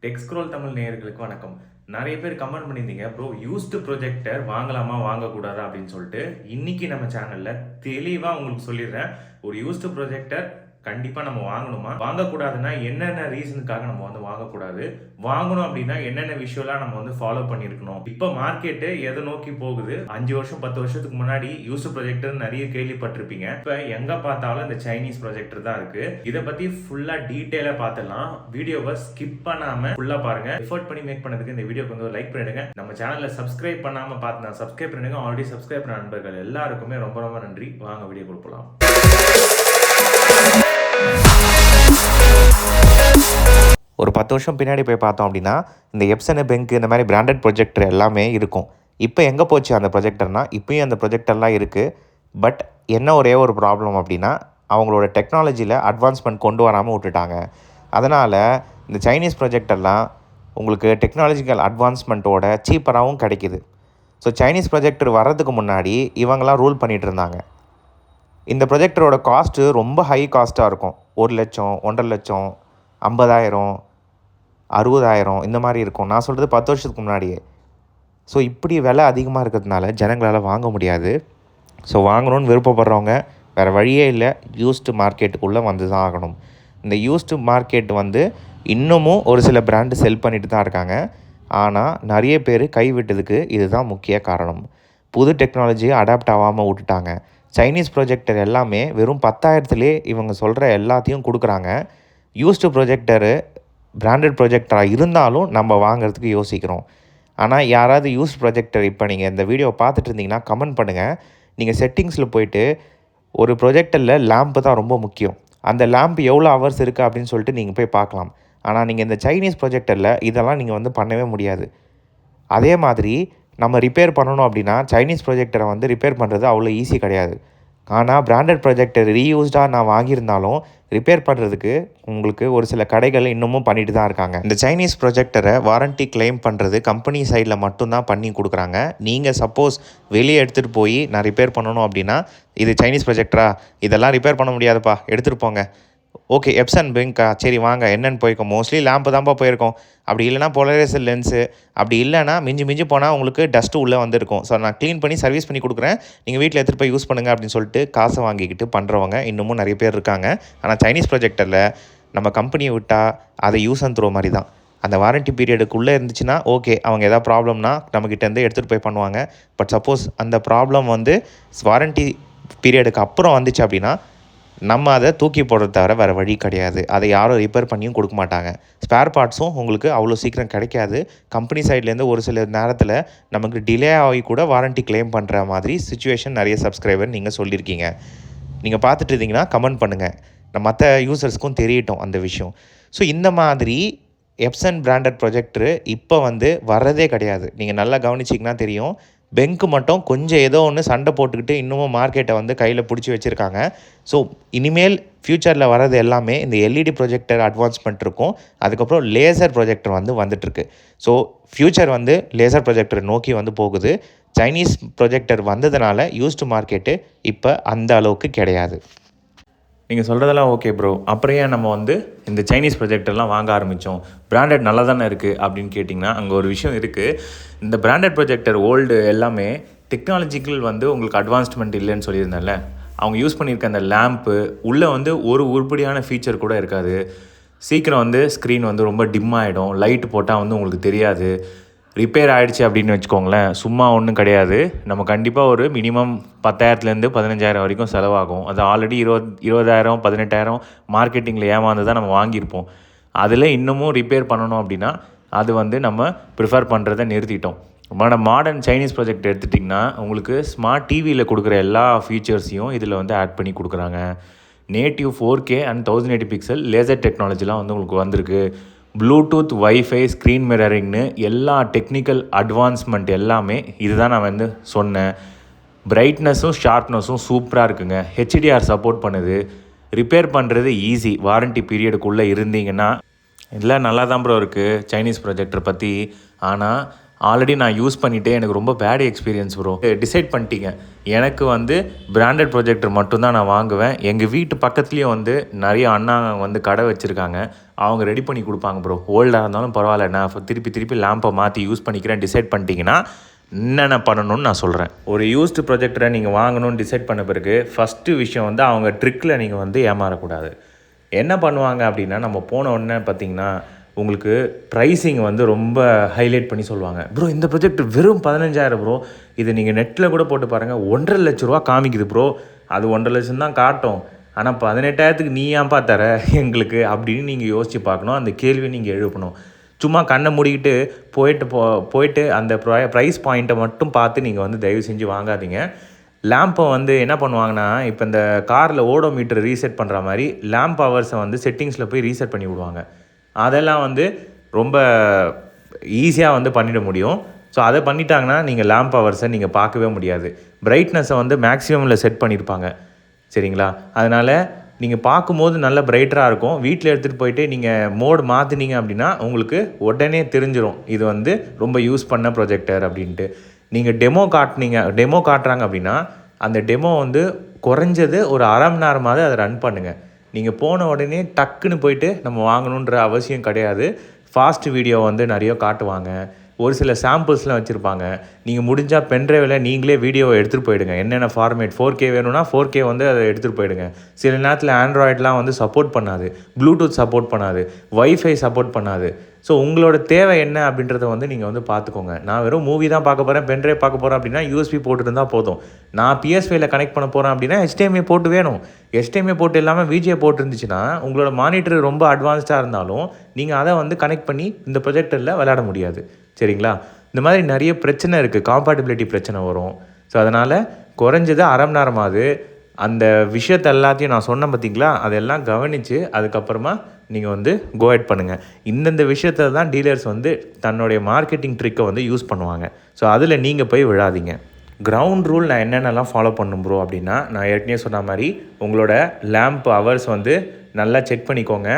டெக்ஸ்க்ரோல் தமிழ் நேயர்களுக்கு வணக்கம். நிறைய பேர் கமெண்ட் பண்ணியிருந்தீங்க, ப்ரோ யூஸ்டு ப்ரொஜெக்டர் வாங்கலாமா வாங்கக்கூடாதா அப்படின்னு சொல்லிட்டு. இன்னைக்கு நம்ம சேனல்ல தெளிவாக உங்களுக்கு சொல்லிடுறேன். ஒரு யூஸ்டு ப்ரொஜெக்டர் கண்டிப்பாக நம்ம வாங்கணுமா, வாங்கக்கூடாதுன்னா என்னென்ன ரீசனுக்காக நம்ம வந்து வாங்கக்கூடாது, வாங்கணும் அப்படின்னா என்னென்ன விஷயம்லாம் நம்ம வந்து ஃபாலோ பண்ணியிருக்கணும். இப்போ மார்க்கெட்டு எதை நோக்கி போகுது, 5 வருஷம் 10 வருஷத்துக்கு முன்னாடி யூஸ்டு ப்ரொஜெக்டர் நிறைய கேள்விப்பட்டிருப்பீங்க. இப்போ எங்கே பார்த்தாலும் இந்த சைனீஸ் ப்ரொஜெக்டர் தான் இருக்கு. இதை பற்றி ஃபுல்லாக டீட்டெயிலாக பார்த்துடலாம். வீடியோவை ஸ்கிப் பண்ணாமல் ஃபுல்லாக பாருங்க. எஃபோர்ட் பண்ணி மேக் பண்ணதுக்கு இந்த வீடியோக்கு வந்து லைக் பண்ணிடுங்க. நம்ம சேனலில் சப்ஸ்கிரைப் பண்ணாமல் பார்த்தா சப்ஸ்கிரைப் பண்ணிடுங்க. ஆல்ரெடி சப்ஸ்கிரைப் பண்ண நண்பர்கள் எல்லாருக்குமே ரொம்ப ரொம்ப நன்றி. வாங்க வீடியோ கொடுக்கலாம். ஒரு 10 வருஷம் பின்னாடி போய் பார்த்தோம் அப்படின்னா இந்த எப்சனு பெங்க் இந்த மாதிரி பிராண்டட் ப்ரொஜெக்டர் எல்லாமே இருக்கும். இப்போ எங்கே போச்சு அந்த ப்ரொஜெக்டர்னால், இப்போயும் அந்த ப்ரொஜெக்டர்லாம் இருக்குது. பட் என்ன ஒரே ஒரு ப்ராப்ளம் அப்படின்னா, அவங்களோட டெக்னாலஜியில் அட்வான்ஸ்மெண்ட் கொண்டு வராமல் விட்டுட்டாங்க. அதனால் இந்த சைனீஸ் ப்ரொஜெக்டர்லாம் உங்களுக்கு டெக்னாலஜிக்கல் அட்வான்ஸ்மெண்ட்டோட சீப்பராகவும் கிடைக்கிது. ஸோ சைனீஸ் ப்ரொஜெக்டர் வர்றதுக்கு முன்னாடி இவங்களாம் ரூல் பண்ணிகிட்டு இருந்தாங்க. இந்த ப்ரொஜெக்டரோட காஸ்ட்டு ரொம்ப ஹை காஸ்ட்டாக இருக்கும். 1 லட்சம் 1.5 லட்சம் 50,000 60,000 இந்த மாதிரி இருக்கும். நான் சொல்கிறது 10 வருஷத்துக்கு முன்னாடியே. ஸோ இப்படி விலை அதிகமாக இருக்கிறதுனால ஜனங்களால் வாங்க முடியாது. ஸோ வாங்கணும்னு விருப்பப்படுறவங்க வேறு வழியே இல்லை, யூஸ்டு மார்க்கெட்டுக்குள்ளே வந்து தான் ஆகணும். இந்த யூஸ்டு மார்க்கெட் வந்து இன்னமும் ஒரு சில பிராண்டு செல் பண்ணிட்டு தான் இருக்காங்க. ஆனால் நிறைய பேர் கைவிட்டதுக்கு இதுதான் முக்கிய காரணம். புது டெக்னாலஜியை அடாப்ட் ஆகாமல் விட்டுட்டாங்க. சைனீஸ் ப்ரொஜெக்டர் எல்லாமே வெறும் 10,000லே இவங்க சொல்கிற எல்லாத்தையும் கொடுக்குறாங்க. யூஸ்டு ப்ரொஜெக்டரு பிராண்டட் ப்ரொஜெக்டராக இருந்தாலும் நம்ம வாங்குறதுக்கு யோசிக்கிறோம். ஆனால் யாராவது யூஸ்ட் ப்ரொஜெக்டர் இப்போ நீங்கள் இந்த வீடியோ பார்த்துட்டு இருந்தீங்கன்னா கமெண்ட் பண்ணுங்கள். நீங்கள் செட்டிங்ஸில் போய்ட்டு ஒரு ப்ரொஜெக்டரில் லேம்ப்பு தான் ரொம்ப முக்கியம். அந்த லேம்ப் எவ்வளோ ஹவர்ஸ் இருக்குது அப்படின்னு சொல்லிட்டு நீங்கள் போய் பார்க்கலாம். ஆனால் நீங்கள் இந்த சைனீஸ் ப்ரொஜெக்டரில் இதெல்லாம் நீங்கள் வந்து பண்ணவே முடியாது. அதே மாதிரி நம்ம ரிப்பேர் பண்ணணும் அப்படின்னா சைனீஸ் ப்ரொஜெக்டரை வந்து ரிப்பேர் பண்ணுறது அவ்வளோ ஈஸி கிடையாது. ஆனால் பிராண்டட் ப்ரொஜெக்டர் ரீயூஸ்டாக நான் வாங்கியிருந்தாலும் ரிப்பேர் பண்ணுறதுக்கு உங்களுக்கு ஒரு சில கடைகள் இன்னமும் பண்ணிட்டு தான் இருக்காங்க. இந்த சைனீஸ் ப்ரொஜெக்டரை வாரண்ட்டி கிளைம் பண்ணுறது கம்பெனி சைடில் மட்டும்தான் பண்ணி கொடுக்குறாங்க. நீங்கள் சப்போஸ் வெளியே எடுத்துகிட்டு போய் நான் ரிப்பேர் பண்ணணும் அப்படின்னா, இது சைனீஸ் ப்ரொஜெக்டரா, இதெல்லாம் ரிப்பேர் பண்ண முடியாதுப்பா, எடுத்துகிட்டு போங்க. ஓகே, எப்சன் பெங்கா, சரி வாங்க என்னென்னு போயிருக்கோம். மோஸ்ட்லி லேம்பு தான்ப்பா போயிருக்கோம். அப்படி இல்லைனா போலரைசர் லென்ஸு, அப்படி இல்லைனா மிஞ்சி போனால் உங்களுக்கு டஸ்ட்டு உள்ளே வந்துருக்கும். ஸோ நான் க்ளீன் பண்ணி சர்வீஸ் பண்ணி கொடுக்குறேன், நீங்கள் வீட்டில் எடுத்துகிட்டு போய் யூஸ் பண்ணுங்கள் அப்படின்னு சொல்லிட்டு காசை வாங்கிக்கிட்டு பண்ணுறவங்க இன்னமும் நிறைய பேர் இருக்காங்க. ஆனால் சைனீஸ் ப்ரொஜெக்டரில் நம்ம கம்பெனியை விட்டால் அதை யூஸ் அண்ட் த்ரோ மாதிரி தான். அந்த வாரண்ட்டி பீரியடுக்குள்ளே இருந்துச்சுன்னா ஓகே, அவங்க எதாவது ப்ராப்ளம்னா நம்மக்கிட்டேருந்து எடுத்துகிட்டு போய் பண்ணுவாங்க. பட் சப்போஸ் அந்த ப்ராப்ளம் வந்து வாரண்ட்டி பீரியடுக்கு அப்புறம் வந்துச்சு அப்படின்னா நம்ம அதை தூக்கி போடுறத தவிர வேறு வழி கிடையாது. அதை யாரும் ரிப்பேர் பண்ணியும் கொடுக்க மாட்டாங்க. ஸ்பேர் பார்ட்ஸும் உங்களுக்கு அவ்வளோ சீக்கிரம் கிடைக்காது. கம்பெனி சைட்லேருந்து ஒரு சில நேரத்தில் நமக்கு டிலே ஆகி கூட வாரண்ட்டி கிளைம் பண்ணுற மாதிரி சிச்சுவேஷன் நிறைய சப்ஸ்கிரைபர் நீங்கள் சொல்லியிருக்கீங்க. நீங்கள் பார்த்துட்டு இருந்தீங்கன்னா கமெண்ட் பண்ணுங்கள், மற்ற யூசர்ஸ்க்கும் தெரியட்டும் அந்த விஷயம். ஸோ இந்த மாதிரி எப்சன் பிராண்டட் ப்ரொஜெக்டரு இப்போ வந்து வர்றதே கிடையாது. நீங்கள் நல்லா கவனிச்சிங்கன்னா தெரியும். பெங்க்கு மட்டும் கொஞ்சம் ஏதோ ஒன்று சண்டை போட்டுக்கிட்டு இன்னமும் மார்க்கெட்டை வந்து கையில் பிடிச்சி வச்சுருக்காங்க. ஸோ இனிமேல் ஃப்யூச்சரில் வர்றது எல்லாமே இந்த எல்இடி ப்ரொஜெக்டர் அட்வான்ஸ்மெண்ட் இருக்கும். அதுக்கப்புறம் லேசர் ப்ரொஜெக்டர் வந்துட்டுருக்கு. ஸோ ஃப்யூச்சர் வந்து லேசர் ப்ரொஜெக்டர் நோக்கி வந்து போகுது. சைனீஸ் ப்ரொஜெக்டர் வந்ததுனால யூஸ்டு மார்க்கெட்டு இப்போ அந்த அளவுக்கு கிடையாது. நீங்கள் சொல்கிறதெல்லாம் ஓகே ப்ரோ, அப்புறம் ஏன் நம்ம வந்து இந்த சைனீஸ் ப்ரொஜெக்டர்லாம் வாங்க ஆரம்பித்தோம், பிராண்டட் நல்லா தானே இருக்குது அப்படின்னு கேட்டிங்கன்னா, அங்கே ஒரு விஷயம் இருக்குது. இந்த பிராண்டட் ப்ரொஜெக்டர் ஓல்டு எல்லாமே டெக்னாலஜிக்கல் வந்து உங்களுக்கு அட்வான்ஸ்மெண்ட் இல்லைன்னு சொல்லியிருந்தேன்ல, அவங்க யூஸ் பண்ணியிருக்க அந்த லேம்ப்பு உள்ளே வந்து ஒரு உருப்படியான ஃபீச்சர் கூட இருக்காது. சீக்கிரம் வந்து ஸ்க்ரீன் வந்து ரொம்ப டிம் ஆகிடும், லைட்டு போட்டால் வந்து உங்களுக்கு தெரியாது. ரிப்பேர் ஆகிடுச்சு அப்படின்னு வச்சுக்கோங்களேன், சும்மா ஒன்றும் கிடையாது. நம்ம கண்டிப்பாக ஒரு மினிமம் 10,000லேருந்து 15,000 வரைக்கும் செலவாகும். அது ஆல்ரெடி 20,000 18,000 மார்க்கெட்டிங்கில் ஏமாந்து தான் நம்ம வாங்கியிருப்போம். அதில் இன்னமும் ரிப்பேர் பண்ணணும் அப்படின்னா அது வந்து நம்ம ப்ரிஃபர் பண்ணுறதை நிறுத்திட்டோம். மாடர்ன் சைனீஸ் ப்ராஜெக்ட் எடுத்துட்டிங்கன்னா உங்களுக்கு ஸ்மார்ட் டிவியில் கொடுக்குற எல்லா ஃபீச்சர்ஸையும் இதில் வந்து ஆட் பண்ணி கொடுக்குறாங்க. Native 4K and 1080 pixel laser டெக்னாலஜிலாம் வந்து உங்களுக்கு வந்திருக்கு. ப்ளூடூத், வைஃபை, ஸ்க்ரீன் மிரரிங்னு எல்லா டெக்னிக்கல் அட்வான்ஸ்மெண்ட் எல்லாமே இதுதான் நான் வந்து சொன்னேன். பிரைட்னஸும் ஷார்ப்னஸும் சூப்பராக இருக்குங்க. ஹெச்டிஆர் சப்போர்ட் பண்ணுது. ரிப்பேர் பண்ணுறது ஈஸி வாரண்ட்டி பீரியடுக்குள்ளே இருந்தீங்கன்னா. எல்லாம் நல்லா தான் ப்ரோ இருக்குது சைனீஸ் ப்ரொஜெக்டர் பற்றி. ஆனால் ஆல்ரெடி நான் யூஸ் பண்ணிவிட்டு எனக்கு ரொம்ப பேட் எக்ஸ்பீரியன்ஸ் ப்ரோ. டிசைட் பண்ணிட்டீங்க, எனக்கு வந்து பிராண்டட் ப்ரொஜெக்டர் மட்டும்தான் நான் வாங்குவேன். எங்கள் வீட்டு பக்கத்துலேயும் வந்து நிறைய அண்ணா வந்து கடை வச்சுருக்காங்க, அவங்க ரெடி பண்ணி கொடுப்பாங்க ப்ரோ. ஓல்டாக இருந்தாலும் பரவாயில்ல, நான் திருப்பி லேம்பை மாற்றி யூஸ் பண்ணிக்கிறேன் டிசைட் பண்ணிட்டீங்கன்னா என்னென்ன பண்ணணும்னு நான் சொல்கிறேன். ஒரு யூஸ்டு ப்ரொஜெக்டரை நீங்கள் வாங்கணும்னு டிசைட் பண்ண பிறகு ஃபஸ்ட்டு விஷயம் வந்து அவங்க ட்ரிக்கில் நீங்கள் வந்து ஏமாறக்கூடாது. என்ன பண்ணுவாங்க அப்படின்னா, நம்ம போன உடனே பார்த்திங்கன்னா உங்களுக்கு ப்ரைஸிங் வந்து ரொம்ப ஹைலைட் பண்ணி சொல்லுவாங்க. ப்ரோ இந்த ப்ரொஜெக்ட் வெறும் 15,000 ப்ரோ, இது நீங்கள் நெட்டில் கூட போட்டு பாருங்கள் 1.5 லட்ச ரூபா காமிக்குது ப்ரோ. அது 1.5 லட்சம் தான் காட்டும், ஆனால் 18,000க்கு நீ ஏன்பா தர எங்களுக்கு அப்படின்னு நீங்கள் யோசித்து பார்க்கணும். அந்த கேள்வி நீங்கள் எழுப்பணும். சும்மா கண்ணை மூடிக்கிட்டு போயிட்டு அந்த ப்ரைஸ் பாயிண்ட்டை மட்டும் பார்த்து நீங்கள் வந்து தயவு செஞ்சு வாங்காதீங்க. லேம்பை வந்து என்ன பண்ணுவாங்கன்னா, இப்போ இந்த காரில் ஓடோமீட்டர் ரீசெட் பண்ணுற மாதிரி லேம்ப் ஹவர்ஸை வந்து செட்டிங்ஸில் போய் ரீசெட் பண்ணி விடுவாங்க. அதெல்லாம் வந்து ரொம்ப ஈஸியாக வந்து பண்ணிட முடியும். ஸோ அதை பண்ணிட்டாங்கன்னா நீங்கள் லேம்ப் ஹவர்ஸை நீங்கள் பார்க்கவே முடியாது. பிரைட்னஸை வந்து மேக்ஸிமமில் செட் பண்ணியிருப்பாங்க, சரிங்களா? அதனால் நீங்கள் பார்க்கும்போது நல்ல பிரைட்டராக இருக்கும். வீட்டில் எடுத்துகிட்டு போயிட்டு நீங்கள் மோடு மாற்றினீங்க அப்படின்னா உங்களுக்கு உடனே தெரிஞ்சிடும் இது வந்து ரொம்ப யூஸ் பண்ண ப்ரொஜெக்டர் அப்படின்ட்டு. நீங்கள் டெமோ காட்டுறாங்க அப்படின்னா அந்த டெமோ வந்து குறைஞ்சது ஒரு அரை மணி நேரமாவது அதை ரன் பண்ணுங்கள். நீங்கள் போன உடனே டக்குன்னு போயிட்டு நம்ம வாங்கணுன்ற அவசியம் கிடையாது. ஃபாஸ்ட் வீடியோ வந்து நிறைய காட்டுவாங்க, ஒரு சில சாம்பிள்ஸ்லாம் வச்சுருப்பாங்க. நீங்கள் முடிஞ்சால் பென்ட்ரைவில் நீங்களே வீடியோவை எடுத்துகிட்டு போயிடுங்க. என்னென்ன ஃபார்மேட் 4K வேணும்னா 4K வந்து அதை எடுத்துகிட்டு போயிடுங்க. சில நேரத்தில் ஆண்ட்ராய்டெலாம் வந்து சப்போர்ட் பண்ணாது, ப்ளூடூத் சப்போர்ட் பண்ணாது, வைஃபை சப்போர்ட் பண்ணாது. ஸோ உங்களோட தேவை என்ன அப்படின்றத வந்து நீங்கள் வந்து பார்த்துக்கோங்க. நான் வெறும் மூவி தான் பார்க்க போகிறேன், பென்ட்ரைவ் பார்க்க போகிறேன் அப்படின்னா USB போட்டு இருந்தால் போதும். நான் PS5ல கனெக்ட் பண்ண போகிறேன் அப்படின்னா HDMI போட்டு வேணும். HDMI போட்டு இல்லாமல் VGA போட்டு இருந்துச்சுன்னா உங்களோட மானிட்டர் ரொம்ப அட்வான்ஸ்டாக இருந்தாலும் நீங்கள் அதை வந்து கனெக்ட் பண்ணி இந்த ப்ரொஜெக்டரில் விளையாட முடியாது, சரிங்களா? இந்த மாதிரி நிறைய பிரச்சனை இருக்குது, காம்பேட்டபிலிட்டி பிரச்சனை வரும். ஸோ அதனால் குறைஞ்சது அரை மணி நேரமாவது அந்த விஷயத்தை எல்லாத்தையும் நான் சொன்னேன் பார்த்தீங்களா, அதெல்லாம் கவனித்து அதுக்கப்புறமா நீங்கள் வந்து கோஹெட் பண்ணுங்கள். இந்தந்த விஷயத்தை தான் டீலர்ஸ் வந்து தன்னுடைய மார்க்கெட்டிங் ட்ரிக்கை வந்து யூஸ் பண்ணுவாங்க. ஸோ அதில் நீங்கள் போய் விழாதீங்க. கிரவுண்ட் ரூல் நான் என்னென்னலாம் ஃபாலோ பண்ணும் ப்ரோ அப்படின்னா, நான் ஏற்கனவே சொன்ன மாதிரி உங்களோட லேம்ப் ஹவர்ஸ் வந்து நல்லா செக் பண்ணிக்கோங்க.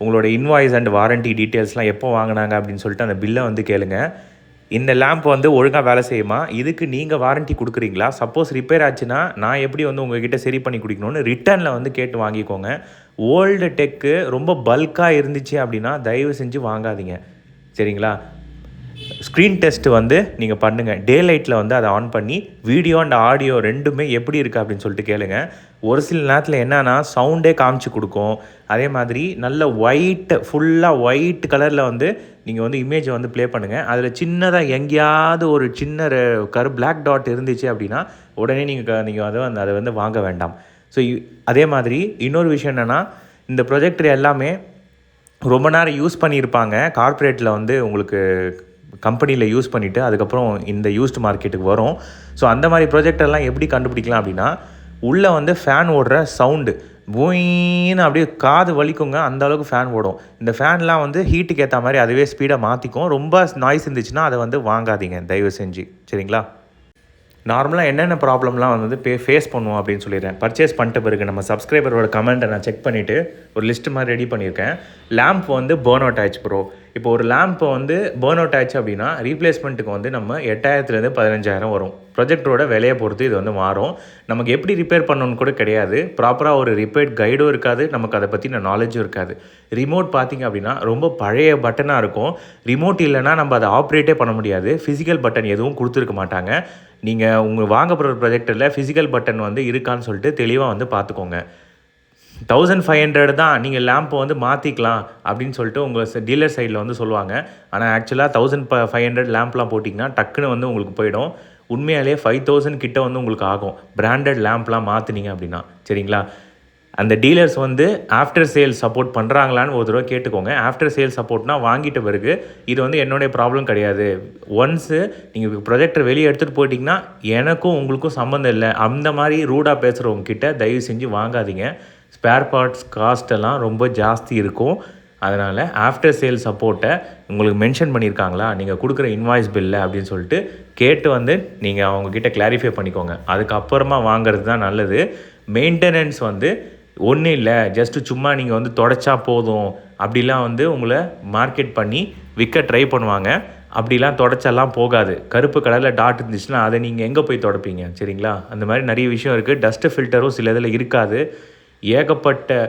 உங்களோட இன்வாய்ஸ் அண்ட் வாரண்ட்டி டீட்டெயில்ஸ்லாம் எப்போ வாங்கினாங்க அப்படின்னு சொல்லிட்டு அந்த பில்லை வந்து கேளுங்க. இந்த லேம்ப் வந்து ஒழுங்காக வேலை செய்யுமா, இதுக்கு நீங்கள் வாரண்ட்டி கொடுக்குறீங்களா, சப்போஸ் ரிப்பேர் ஆச்சுன்னா நான் எப்படி வந்து உங்கள்கிட்ட சரி பண்ணி கொடுக்கணும்னு ரிட்டர்னில் வந்து கேட்டு வாங்கிக்கோங்க. ஓல்டு டெக்கு ரொம்ப பல்காக இருந்துச்சு அப்படின்னா தயவு செஞ்சு வாங்காதீங்க, சரிங்களா? ஸ்க்ரீன் டெஸ்ட் வந்து நீங்கள் பண்ணுங்கள். டே லைட்டில் வந்து அதை ஆன் பண்ணி வீடியோ அண்ட் ஆடியோ ரெண்டுமே எப்படி இருக்குது அப்படின்னு சொல்லிட்டு கேளுங்க. ஒரு சில நேரத்தில் என்னன்னா சவுண்டே காமிச்சு கொடுக்கும். அதே மாதிரி நல்ல ஃபுல்லாக ஒயிட் கலரில் வந்து நீங்கள் வந்து இமேஜை வந்து ப்ளே பண்ணுங்கள். அதில் சின்னதாக எங்கேயாவது ஒரு சின்ன பிளாக் டாட் இருந்துச்சு அப்படின்னா உடனே நீங்கள் அதை வந்து வாங்க வேண்டாம். ஸோ அதே மாதிரி இன்னொரு விஷயம் என்னென்னா, இந்த ப்ரொஜெக்டர் எல்லாமே ரொம்ப நேரம் யூஸ் பண்ணியிருப்பாங்க. கார்ப்பரேட்டில் வந்து உங்களுக்கு கம்பெனியில் யூஸ் பண்ணிவிட்டு அதுக்கப்புறம் இந்த யூஸ்டு மார்க்கெட்டுக்கு வரும். ஸோ அந்த மாதிரி ப்ரொஜெக்டர்லாம் எப்படி கண்டுபிடிக்கலாம் அப்படின்னா, உள்ளே வந்து ஃபேன் ஓடுற சவுண்டு பூயின்னு அப்படியே காது வலிக்குங்க, அந்த அளவுக்கு ஃபேன் ஓடும். இந்த ஃபேன்லாம் வந்து ஹீட்டுக்கு ஏற்ற மாதிரி அதுவே ஸ்பீடாக மாற்றிக்கும். ரொம்ப நாய்ஸ் இருந்துச்சுன்னா அதை வந்து வாங்காதீங்க தயவு செஞ்சு, சரிங்களா? நார்மலாக என்னென்ன ப்ராப்ளம்லாம் வந்து ஃபேஸ் பண்ணுவோம் அப்படின்னு சொல்லிடுறேன். பர்ச்சேஸ் பண்ணிட்ட பிறகு நம்ம சப்ஸ்கிரைபரோட கமெண்ட்டை நான் செக் பண்ணிவிட்டு ஒரு லிஸ்ட்டு மாதிரி ரெடி பண்ணியிருக்கேன். லேம்ப் வந்து பர்ன் அவுட் ஆயிடுச்சு ப்ரோ. இப்போ ஒரு லேம்பை வந்து பர்ன் அவுட் ஆயிடுச்சு அப்படின்னா ரீப்ளேஸ்மெண்ட்டுக்கு வந்து நம்ம 8,000லேருந்து 15,000 வரும். ப்ரொஜெக்டரோட விலையை பொறுத்து இது வந்து மாறும். நமக்கு எப்படி ரிப்பேர் பண்ணணும்னு கூட கிடையாது, ப்ராப்பராக ஒரு ரிப்பேர் கைடும் இருக்காது, நமக்கு அதை பற்றின நாலேஜும் இருக்காது. ரிமோட் பார்த்திங்க அப்படின்னா ரொம்ப பழைய பட்டனாக இருக்கும். ரிமோட் இல்லைனா நம்ம அதை ஆப்ரேட்டே பண்ண முடியாது. ஃபிசிக்கல் பட்டன் எதுவும் கொடுத்துருக்க மாட்டாங்க. நீங்கள் உங்கள் வாங்க போகிற ப்ரொஜெக்டரில் ஃபிசிக்கல் பட்டன் வந்து இருக்கான்னு சொல்லிட்டு தெளிவாக வந்து பார்த்துக்கோங்க. 1500 தான், நீங்கள் லேம்பை வந்து மாற்றிக்கலாம் அப்படின்னு சொல்லிட்டு உங்கள் டீலர் சைடில் வந்து சொல்லுவாங்க. ஆனால் ஆக்சுவலாக 1500 லேம்ப்லாம் போட்டிங்கன்னா டக்குன்னு வந்து உங்களுக்கு போயிடும். உண்மையாலே 5000 கிட்ட வந்து உங்களுக்கு ஆகும் பிராண்டட் லேம்ப்லாம் மாற்றினீங்க அப்படின்னா, சரிங்களா? அந்த டீலர்ஸ் வந்து ஆஃப்டர் சேல் சப்போர்ட் பண்ணுறாங்களான்னு ஒரு தடவை கேட்டுக்கோங்க. ஆஃப்டர் சேல் சப்போர்ட்னா வாங்கிட்ட பிறகு இது வந்து என்னுடைய ப்ராப்ளம் கிடையாது. ஒன்ஸு நீங்கள் ப்ரொஜெக்டர் வெளியே எடுத்துகிட்டு போயிட்டிங்கன்னா எனக்கும் உங்களுக்கும் சம்மந்தம் இல்லை, அந்த மாதிரி ரூடாக பேசுகிறவங்க கிட்ட தயவு செஞ்சு வாங்காதீங்க. ஸ்பேர் பார்ட்ஸ் காஸ்ட்டெல்லாம் ரொம்ப ஜாஸ்தி இருக்கும். அதனால் ஆஃப்டர் சேல் சப்போர்ட்டை உங்களுக்கு மென்ஷன் பண்ணியிருக்காங்களா, நீங்கள் கொடுக்குற இன்வாய்ஸ் பில்லை அப்படின்னு சொல்லிட்டு கேட்டு வந்து நீங்கள் அவங்கக்கிட்ட கிளாரிஃபை பண்ணிக்கோங்க. அதுக்கப்புறமா வாங்கிறது தான் நல்லது. மெயின்டெனன்ஸ் வந்து ஒன்றும் இல்லை, ஜஸ்ட்டு சும்மா நீங்கள் வந்து தொடச்சா போதும் அப்படிலாம் வந்து உங்களை மார்க்கெட் பண்ணி விற்க ட்ரை பண்ணுவாங்க. அப்படிலாம் தொடச்செல்லாம் போகாது. கருப்பு கலரில் டாட் இருந்துச்சுன்னா அதை நீங்கள் எங்கே போய் துடைப்பீங்க? சரிங்களா? அந்த மாதிரி நிறைய விஷயம் இருக்குது. டஸ்ட்டு ஃபில்டரும் சில இதில் இருக்காது. ஏகப்பட்ட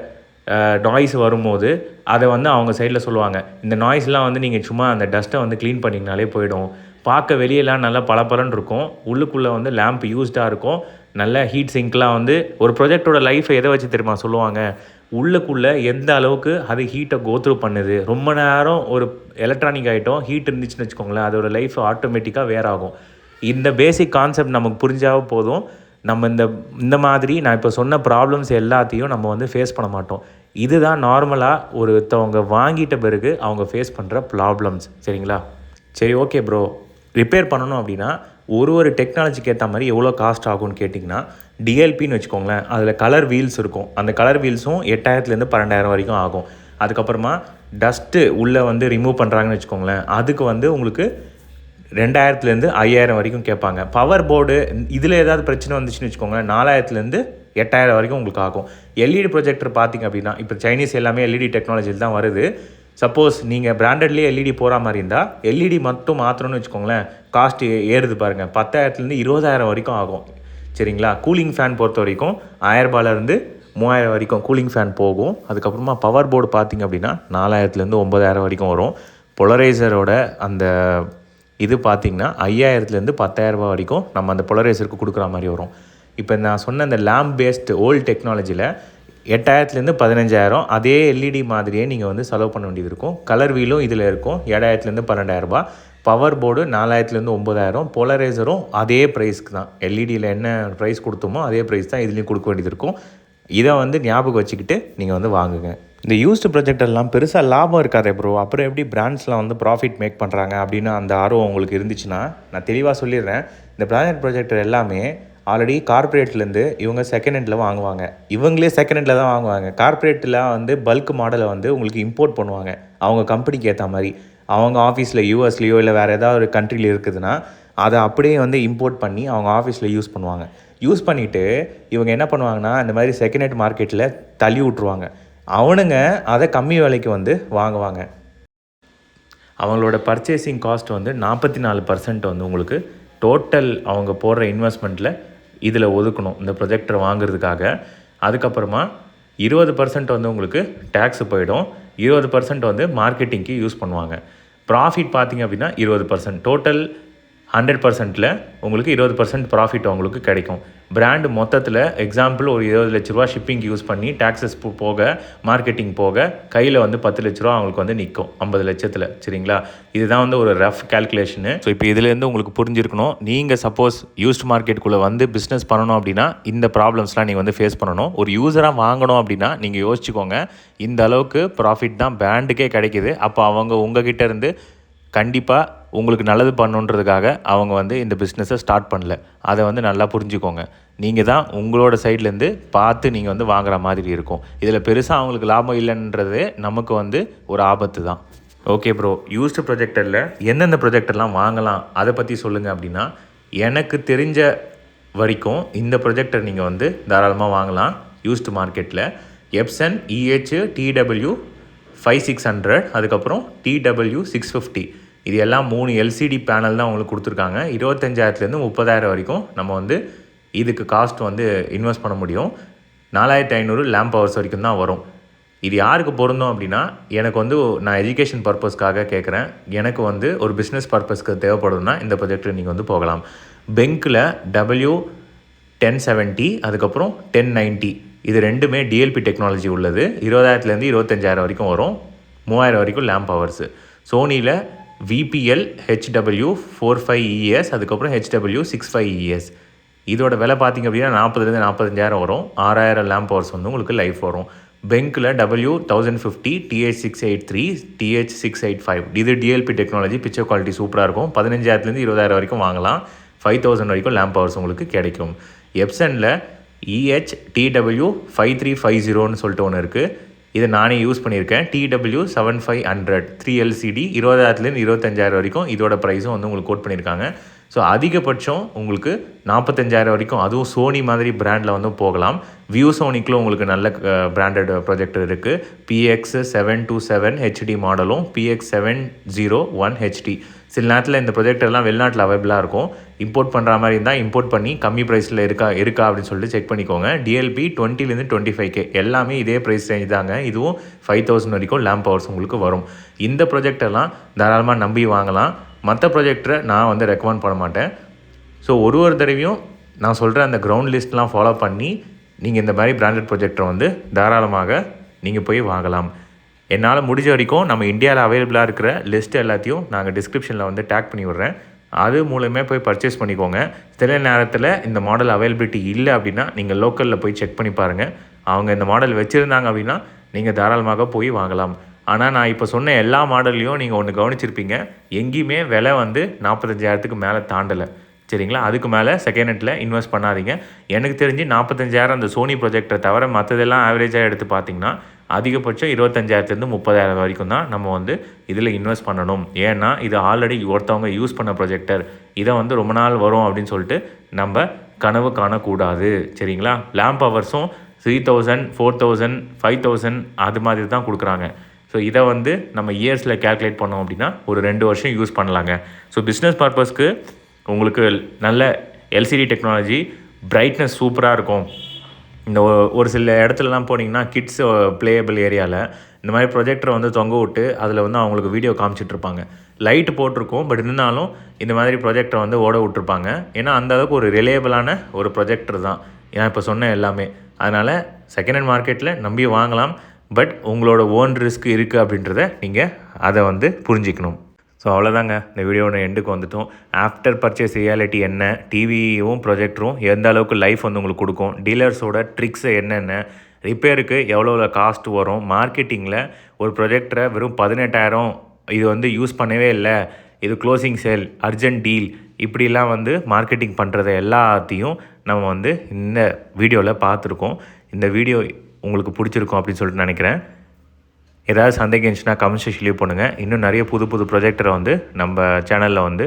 நாய்ஸ் வரும்போது அதை வந்து அவங்க சைடில் சொல்லுவாங்க, இந்த நாய்ஸ்லாம் வந்து நீங்கள் சும்மா அந்த டஸ்ட்டை வந்து க்ளீன் பண்ணிங்கனாலே போயிடும். பார்க்க வெளியெல்லாம் நல்லா பளபளன்னு இருக்கும், உள்ளுக்குள்ளே வந்து லேம்ப் யூஸ்டாக இருக்கும், நல்ல ஹீட் சிங்க்லாம் வந்து ஒரு ப்ரொஜெக்டோட லைஃப்பை எதை வச்சு தெரியுமா சொல்லுவாங்க? உள்ளுக்குள்ளே எந்த அளவுக்கு அது ஹீட்டை கோத்ரூ பண்ணுது. ரொம்ப நேரம் ஒரு எலக்ட்ரானிக் ஐட்டம் ஹீட் இருந்துச்சுன்னு வச்சுக்கோங்களேன், அதோட லைஃப் ஆட்டோமேட்டிக்காக வேற ஆகும். இந்த பேசிக் கான்செப்ட் நமக்கு புரிஞ்சாவே போதும். நம்ம இந்த மாதிரி நான் இப்போ சொன்ன ப்ராப்ளம்ஸ் எல்லாத்தையும் நம்ம வந்து ஃபேஸ் பண்ண மாட்டோம். இதுதான் நார்மலாக ஒருத்தவங்க வாங்கிட்ட பிறகு அவங்க ஃபேஸ் பண்ணுற ப்ராப்ளம்ஸ். சரிங்களா? சரி, ஓகே ப்ரோ. ரிப்பேர் பண்ணணும் அப்படின்னா ஒரு டெக்னாலஜிக்கு ஏற்ற மாதிரி எவ்வளோ காஸ்ட் ஆகும்னு கேட்டிங்கன்னா, டிஎல்பின்னு வச்சுக்கோங்களேன், அதில் கலர் வீல்ஸ் இருக்கும். அந்த கலர் வீல்ஸும் 8000லேருந்து 12000 வரைக்கும் ஆகும். அதுக்கப்புறமா டஸ்ட்டு உள்ளே வந்து ரிமூவ் பண்ணுறாங்கன்னு வச்சுக்கோங்களேன், அதுக்கு வந்து உங்களுக்கு 2000லேருந்து 5000 வரைக்கும் கேட்பாங்க. பவர் போர்டு இதில் ஏதாவது பிரச்சனை வந்துச்சுன்னு வச்சுக்கோங்களேன், 4000லேருந்து 8000 வரைக்கும் உங்களுக்கு ஆகும். எல்இடி ப்ரொஜெக்டர் பார்த்திங்க அப்படின்னா, இப்போ சைனீஸ் எல்லாமே எல்இடி டெக்னாலஜியில் தான் வருது. சப்போஸ் நீங்கள் பிராண்டட்லேயே எல்இடி போகிற மாதிரி இருந்தால் எல்இடி மட்டும் மாற்றணும்னு வச்சுக்கோங்களேன், காஸ்ட் ஏறுது பாருங்கள், 10,000லேருந்து 20,000 வரைக்கும் ஆகும். சரிங்களா? கூலிங் ஃபேன் பொறுத்த வரைக்கும் 1000 3000 வரைக்கும் கூலிங் ஃபேன் போகும். அதுக்கப்புறமா பவர் போர்டு பார்த்திங்க அப்படின்னா 4000லேருந்து 9000 வரைக்கும் வரும். பொலரைசரோட அந்த இது பார்த்திங்கன்னா 5000லேருந்து 10,000 வரைக்கும் நம்ம அந்த பொலரைசருக்கு கொடுக்குற மாதிரி வரும். இப்போ நான் சொன்ன அந்த லேம்ப் பேஸ்டு ஓல்டு டெக்னாலஜியில் 8000லேருந்து 15,000 அதே எல்இடி மாதிரியே நீங்கள் வந்து செலவு பண்ண வேண்டியது இருக்கும். கலர் வீலும் இதில் இருக்கும், 7000லேருந்து 12,000. Power board 4000லேருந்து 9000. போலரைசரும் அதே ப்ரைஸ்க்கு தான், எல்இடியில் என்ன ப்ரைஸ் கொடுத்தோமோ அதே ப்ரைஸ் தான் இதுலேயும் கொடுக்க வேண்டியது இருக்கும். இதை வந்து ஞாபகம் வச்சுக்கிட்டு நீங்கள் வந்து வாங்குங்க. இந்த யூஸ்டு ப்ரொஜெக்டர்லாம் பெருசாக லாபம் இருக்காதே ப்ரோ, அப்புறம் எப்படி பிராண்ட்ஸ்லாம் வந்து ப்ராஃபிட் மேக் பண்ணுறாங்க அப்படின்னு அந்த ஆர்வம் உங்களுக்கு இருந்துச்சுன்னா நான் தெளிவாக சொல்லிடுறேன். இந்த பிராண்டட் ப்ரொஜெக்டர் எல்லாமே ஆல்ரெடி கார்ப்பரேட்லேருந்து இவங்க செகண்ட் ஹேண்டில் வாங்குவாங்க. இவங்களே செகண்ட் ஹேண்டில் தான் வாங்குவாங்க. கார்ப்பரேட்டில் வந்து பல்க் மாடலை வந்து உங்களுக்கு இம்போர்ட் பண்ணுவாங்க அவங்க கம்பெனிக்கு ஏற்ற மாதிரி. அவங்க ஆஃபீஸில் யூஎஸ்லேயோ இல்லை வேறு ஏதாவது ஒரு கண்ட்ரியில் இருக்குதுன்னா அதை அப்படியே வந்து இம்போர்ட் பண்ணி அவங்க ஆஃபீஸில் யூஸ் பண்ணுவாங்க. யூஸ் பண்ணிவிட்டு இவங்க என்ன பண்ணுவாங்கன்னா, இந்த மாதிரி செகண்ட் ஹேண்ட் மார்க்கெட்டில் தள்ளி விட்ருவாங்க. அவனுங்க அதை கம்மி விலைக்கு வந்து வாங்குவாங்க. அவங்களோட பர்ச்சேசிங் காஸ்ட் வந்து 44% வந்து உங்களுக்கு டோட்டல் அவங்க போடுற இன்வெஸ்ட்மெண்ட்டில் இதில் ஒதுக்கணும் இந்த ப்ரொஜெக்டர் வாங்குறதுக்காக. அதுக்கப்புறமா 20% வந்து உங்களுக்கு டேக்ஸு போயிடும், 20% வந்து மார்க்கெட்டிங்க்கு யூஸ் பண்ணுவாங்க. ப்ராஃபிட் பார்த்திங்க அப்படின்னா 20%. டோட்டல் 100%ல் உங்களுக்கு 20% ப்ராஃபிட் அவங்களுக்கு கிடைக்கும். பிராண்டு மொத்தத்தில் எக்ஸாம்பிள் ஒரு 20 லட்ச ரூபா ஷிப்பிங் யூஸ் பண்ணி டேக்ஸஸ் போக மார்க்கெட்டிங் போக கையில் வந்து 10 லட்ச ரூபா அவங்களுக்கு வந்து நிற்கும் 50 லட்சத்தில். சரிங்களா? இதுதான் வந்து ஒரு ரஃப் கேல்குலேஷனு. ஸோ இப்போ இதுலேருந்து உங்களுக்கு புரிஞ்சிருக்கணும், நீங்கள் சப்போஸ் யூஸ்ட் மார்க்கெட்டுக்குள்ளே வந்து பிஸ்னஸ் பண்ணணும் அப்படின்னா இந்த ப்ராப்ளம்ஸ்லாம் நீங்கள் வந்து ஃபேஸ் பண்ணணும். ஒரு யூஸராக வாங்கணும் அப்படின்னா நீங்கள் யோசிச்சுக்கோங்க, இந்த அளவுக்கு ப்ராஃபிட் தான் பிராண்டுக்கே கிடைக்கிது. அப்போ அவங்க உங்ககிட்ட இருந்து கண்டிப்பாக உங்களுக்கு நல்லது பண்ணுன்றதுக்காக அவங்க வந்து இந்த பிஸ்னஸை ஸ்டார்ட் பண்ணல. அதை வந்து நல்லா புரிஞ்சுக்கோங்க. நீங்கள் தான் உங்களோட சைட்லேருந்து பார்த்து நீங்கள் வந்து வாங்குற மாதிரி இருக்கும். இதில் பெருசாக அவங்களுக்கு லாபம் இல்லைன்றது நமக்கு வந்து ஒரு ஆபத்து தான். ஓகே ப்ரோ, யூஸ்டு ப்ரொஜெக்டரில் எந்தெந்த ப்ரொஜெக்டர்லாம் வாங்கலாம் அதை பற்றி சொல்லுங்கள் அப்படின்னா, எனக்கு தெரிஞ்ச வரைக்கும் இந்த ப்ரொஜெக்டர் நீங்கள் வந்து தாராளமாக வாங்கலாம் யூஸ்டு மார்க்கெட்டில். எப்சன் EH TW 5600, அதுக்கப்புறம் TW 650, இது எல்லாம் 3 LCD பேனல் தான் உங்களுக்கு கொடுத்துருக்காங்க. 25,000லேருந்து 30,000 வரைக்கும் நம்ம வந்து இதுக்கு காஸ்ட் வந்து இன்வெஸ்ட் பண்ண முடியும். 4500 லேம்ப் ஹவர்ஸ் வரைக்கும் தான் வரும். இது யாருக்கு பொருந்தும் அப்படின்னா, எனக்கு வந்து நான் எஜுகேஷன் பர்பஸ்க்காக கேட்குறேன், எனக்கு வந்து ஒரு பிஸ்னஸ் பர்பஸ்க்கு தேவைப்படுதுன்னா இந்த ப்ரொஜெக்டர் நீங்கள் வந்து போகலாம். பெங்கில் W1070 அதுக்கப்புறம் 1090 இது ரெண்டுமே டிஎல்பி டெக்னாலஜி உள்ளது. 20,000லேருந்து 25,000 வரைக்கும் வரும், 3000 வரைக்கும் லேம்ப் ஹவர்ஸு. சோனியில் VPL HW45ES அதுக்கப்புறம் HW65ES இதோட விலை பார்த்திங்க அப்படின்னா 40,000லேருந்து 45,000 வரும். 6,000 லேம்ப் ஹவர்ஸ் வந்து உங்களுக்கு லைஃப் வரும். பெங்கில் W1050 TH683 TH685 இது டிஎல்பி டெக்னாலஜி, பிக்சர் குவாலிட்டி சூப்பராக இருக்கும். 15,000லேருந்து 20,000 வரைக்கும் வாங்கலாம். 5,000 வரைக்கும் லேம்ப் ஹவர்ஸ் உங்களுக்கு கிடைக்கும். எப்சனில் EH TW5350ன்னு சொல்லிட்டு ஒன்று இருக்குது. இதை நானே யூஸ் பண்ணியிருக்கேன். TW7500 3 LCD 20,000லேருந்து 25,000 வரைக்கும் இதோட ப்ரைஸும் வந்து உங்களுக்கு கோட் பண்ணியிருக்காங்க. ஸோ அதிகபட்சம் உங்களுக்கு 45,000 வரைக்கும், அதுவும் சோனி மாதிரி பிராண்டில் வந்து போகலாம். வியூ சோனிக்கில் உங்களுக்கு நல்ல பிராண்டட் ப்ரொஜெக்டர் இருக்குது. PX727 HD மாடலும் PX701 HD. சில நேரத்தில் இந்த ப்ரொஜெக்டர்லாம் வெளிநாட்டில் அவைலபிளாக இருக்கும். இம்போர்ட் பண்ணுற மாதிரி இருந்தால் இம்போர்ட் பண்ணி கம்மி ப்ரைஸில் இருக்கா அப்படின்னு சொல்லிட்டு செக் பண்ணிக்கோங்க. DLP 20 25K எல்லாமே இதே ப்ரைஸ் ரேஞ்ச் தாங்க. இதுவும் 5,000 வரைக்கும் லேம்ப் ஹவர்ஸ் உங்களுக்கு வரும். இந்த ப்ரொஜெக்டர்லாம் தாராளமாக நம்பி வாங்கலாம். மற்ற ப்ரொஜெக்டரை நான் வந்து ரெக்கமெண்ட் பண்ண மாட்டேன். ஸோ ஒரு தடவையும் நான் சொல்கிற அந்த கிரவுண்ட் லிஸ்ட்லாம் ஃபாலோ பண்ணி நீங்கள் இந்த மாதிரி பிராண்டட் ப்ரொஜெக்டரை வந்து தாராளமாக நீங்கள் போய் வாங்கலாம். என்னால் முடிஞ்ச வரைக்கும் நம்ம இந்தியாவில் அவைலபிளாக இருக்கிற லிஸ்ட் எல்லாத்தையும் நாங்கள் டிஸ்கிரிப்ஷனில் வந்து டேக் பண்ணி விட்றேன். அது மூலமே போய் பர்ச்சேஸ் பண்ணிக்கோங்க. சில நேரத்தில் இந்த மாடல் அவைலபிலிட்டி இல்லை அப்படின்னா நீங்கள் லோக்கலில் போய் செக் பண்ணி பாருங்கள். அவங்க இந்த மாடல் வச்சுருந்தாங்க அப்படின்னா நீங்கள் தாராளமாக போய் வாங்கலாம். ஆனால் நான் இப்போ சொன்ன எல்லா மாடல்லையும் நீங்கள் ஒன்று கவனிச்சிருப்பீங்க, எங்கேயுமே விலை வந்து 45,000க்கு மேலே தாண்டலை. சரிங்களா? அதுக்கு மேலே செகண்ட் ஹேண்டில் இன்வெஸ்ட் பண்ணாதீங்க. எனக்கு தெரிஞ்சு 45,000 அந்த சோனி ப்ரொஜெக்டரை தவிர மற்றதெல்லாம் ஆவரேஜாக எடுத்து பார்த்தீங்கன்னா அதிகபட்சம் 25,000 30,000 வரைக்கும் தான் நம்ம வந்து இதில் இன்வெஸ்ட் பண்ணணும். ஏன்னா இது ஆல்ரெடி ஒருத்தவங்க யூஸ் பண்ண ப்ரொஜெக்டர். இதை வந்து ரொம்ப நாள் வரும் அப்படின்னு சொல்லிட்டு நம்ம கனவு காணக்கூடாது. சரிங்களா? லேம்ப் ஹவர்ஸும் 3,000 4,000 5,000 அது மாதிரி தான் கொடுக்குறாங்க. ஸோ இதை வந்து நம்ம இயர்ஸில் கேல்குலேட் பண்ணோம் அப்படின்னா ஒரு 2 வருஷம் யூஸ் பண்ணலாங்க. ஸோ பிஸ்னஸ் பர்பஸ்க்கு உங்களுக்கு நல்ல LCD டெக்னாலஜி, பிரைட்னஸ் சூப்பராக இருக்கும். இந்த ஒரு சில இடத்துலலாம் போனீங்கன்னா கிட்ஸ் பிளேயபிள் ஏரியாவில் இந்த மாதிரி ப்ரொஜெக்டரை வந்து தொங்க விட்டு அதில் வந்து அவங்களுக்கு வீடியோ காமிச்சிட்ருப்பாங்க. லைட்டு போட்டிருக்கோம், பட் இருந்தாலும் இந்த மாதிரி ப்ரொஜெக்டரை வந்து ஓட விட்ருப்பாங்க. ஏன்னா அந்த அளவுக்கு ஒரு ரிலையபிளான ஒரு ப்ரொஜெக்டர் தான் ஏன்னா இப்போ சொன்ன எல்லாமே. அதனால் செகண்ட் ஹேண்ட் மார்க்கெட்டில் நம்பி வாங்கலாம். பட் உங்களோட ஓன் ரிஸ்க் இருக்குது அப்படின்றத நீங்கள் அதை வந்து புரிஞ்சிக்கணும். ஸோ அவ்வளோதாங்க, இந்த வீடியோட எண்டுக்கு வந்துட்டோம். ஆஃப்டர் பர்ச்சேஸ் ரியாலிட்டி என்ன, டிவியும் ப்ரொஜெக்டரும் எந்த அளவுக்கு லைஃப் வந்து உங்களுக்கு கொடுக்கும், டீலர்ஸோட ட்ரிக்ஸ் என்னென்ன, ரிப்பேருக்கு எவ்வளோ காஸ்ட் வரும், மார்க்கெட்டிங்கில் ஒரு ப்ரொஜெக்டரை வெறும் 18,000 இது வந்து யூஸ் பண்ணவே இல்லை, இது க்ளோசிங் சேல், அர்ஜென்ட் டீல், இப்படிலாம் வந்து மார்க்கெட்டிங் பண்ணுறத எல்லாத்தையும் நம்ம வந்து இந்த வீடியோவில் பார்த்துருக்கோம். இந்த வீடியோ உங்களுக்கு பிடிச்சிருக்கும் அப்படின்னு சொல்லிட்டு நினைக்கிறேன். ஏதாவது சந்தேகம் இருந்துச்சுன்னா கமெண்ட் செக்ஷன் லீவ் பண்ணுங்கள். இன்னும் நிறைய புது ப்ரொஜெக்டரை வந்து நம்ம சேனலில் வந்து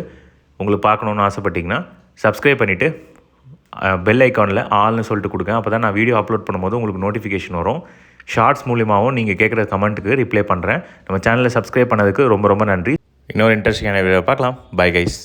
உங்களுக்கு பார்க்கணுன்னு ஆசைப்பட்டிங்கன்னா சப்ஸ்கிரைப் பண்ணிவிட்டு பெல் ஐக்கானில் ஆல்னு சொல்லிட்டு கொடுங்க. அப்போ தான் நான் வீடியோ அப்லோட் பண்ணும்போது உங்களுக்கு நோட்டிஃபிகேஷன் வரும். ஷார்ட்ஸ் மூலியமாகவும் நீங்கள் கேட்குற கமெண்ட்டுக்கு ரிப்ளை பண்ணுறேன். நம்ம சேனலில் சப்ஸ்கிரைப் பண்ணதுக்கு ரொம்ப நன்றி. இன்னொரு இன்ட்ரெஸ்டிங்கான வீடியோ பார்க்கலாம். Bye guys.